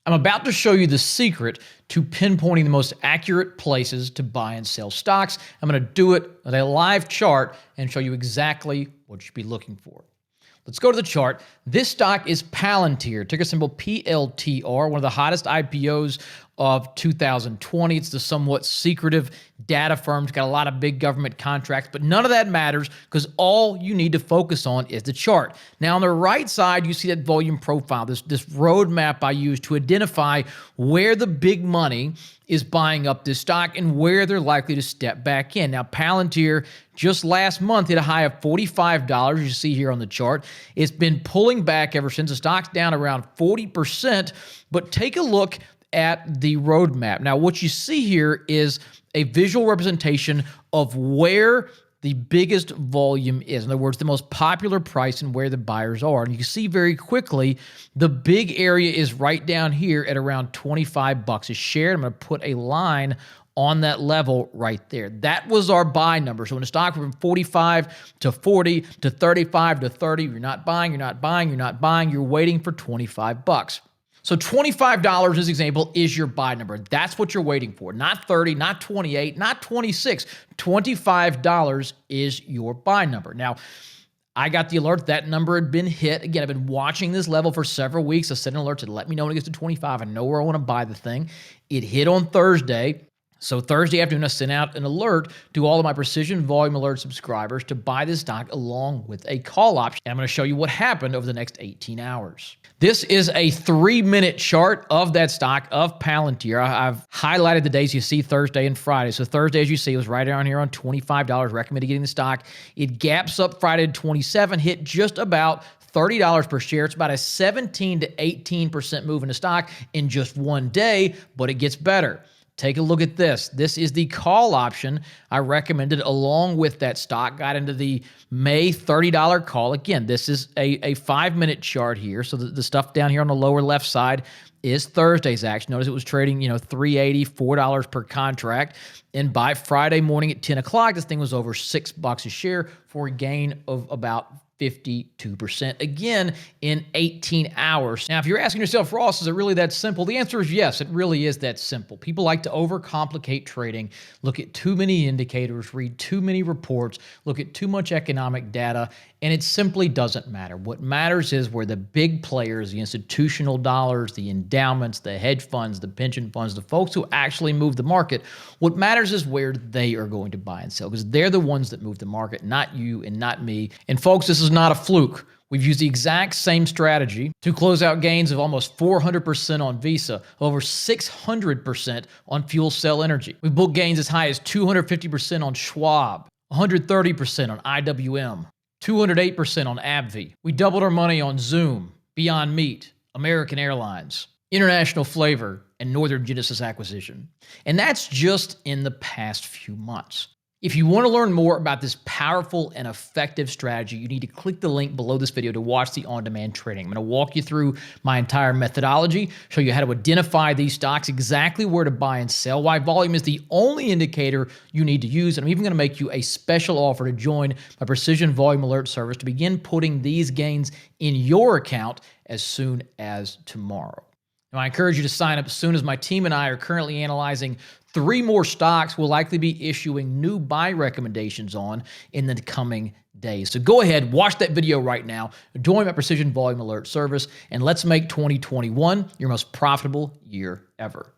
I'm about to show you the secret to pinpointing the most accurate places to buy and sell stocks. I'm going to do it with a live chart and show you exactly what you should be looking for. Let's go to the chart. This stock is Palantir, ticker symbol PLTR, one of the hottest IPOs of 2020. It's the somewhat secretive data firm. It's got a lot of big government contracts, but none of that matters because all you need to focus on is the chart. Now, on the right side, you see that volume profile, this roadmap I use to identify where the big money is buying up this stock and where they're likely to step back in. Now, Palantir just last month hit a high of $45, you see here on the chart. It's been pulling back ever since. The stock's down around 40%, but take a look at the roadmap. Now, what you see here is a visual representation of where the biggest volume is. In other words, the most popular price and where the buyers are. And you can see very quickly, the big area is right down here at around 25 bucks a share. I'm going to put a line on that level right there. That was our buy number. So when the stock went from 45 to 40 to 35 to 30, you're not buying, you're not buying, you're not buying, you're waiting for 25 bucks. So $25, as example, is your buy number. That's what you're waiting for. Not 30, not 28, not 26. $25 is your buy number. Now, I got the alert that number had been hit. Again, I've been watching this level for several weeks. I sent an alert to let me know when it gets to 25. I know where I want to buy the thing. It hit on Thursday. So Thursday afternoon, I sent out an alert to all of my Precision Volume Alert subscribers to buy this stock along with a call option. And I'm going to show you what happened over the next 18 hours. This is a 3-minute chart of that stock of Palantir. I've highlighted the days you see, Thursday and Friday. So Thursday, as you see, was right around here on $25. Recommended getting the stock. It gaps up Friday to 27, hit just about $30 per share. It's about a 17 to 18% move in the stock in just one day, but it gets better. Take a look at this. This is the call option I recommended along with that stock. Got into the May $30 call. Again, this is a 5-minute chart here. So the stuff down here on the lower left side is Thursday's action. Notice it was trading, $3.80, $4 per contract. And by Friday morning at 10 o'clock, this thing was over $6 a share for a gain of about 52%, again, in 18 hours. Now, if you're asking yourself, Ross, is it really that simple? The answer is yes, it really is that simple. People like to overcomplicate trading, look at too many indicators, read too many reports, look at too much economic data, and it simply doesn't matter. What matters is where the big players, the institutional dollars, the endowments, the hedge funds, the pension funds, the folks who actually move the market, what matters is where they are going to buy and sell, because they're the ones that move the market, not you and not me. And folks, this is not a fluke. We've used the exact same strategy to close out gains of almost 400% on Visa, over 600% on Fuel Cell Energy. We booked gains as high as 250% on Schwab, 130% on IWM, 208% on AbbVie. We doubled our money on Zoom, Beyond Meat, American Airlines, International Flavor, and Northern Genesis Acquisition. And that's just in the past few months. If you want to learn more about this powerful and effective strategy, you need to click the link below this video to watch the on-demand trading. I'm going to walk you through my entire methodology, show you how to identify these stocks, exactly where to buy and sell, why volume is the only indicator you need to use, and I'm even going to make you a special offer to join my Precision Volume Alert service to begin putting these gains in your account as soon as tomorrow. Now, I encourage you to sign up as soon as my team and I are currently analyzing 3 more stocks we'll likely be issuing new buy recommendations on in the coming days. So go ahead, watch that video right now, join my Precision Volume Alert service, and let's make 2021 your most profitable year ever.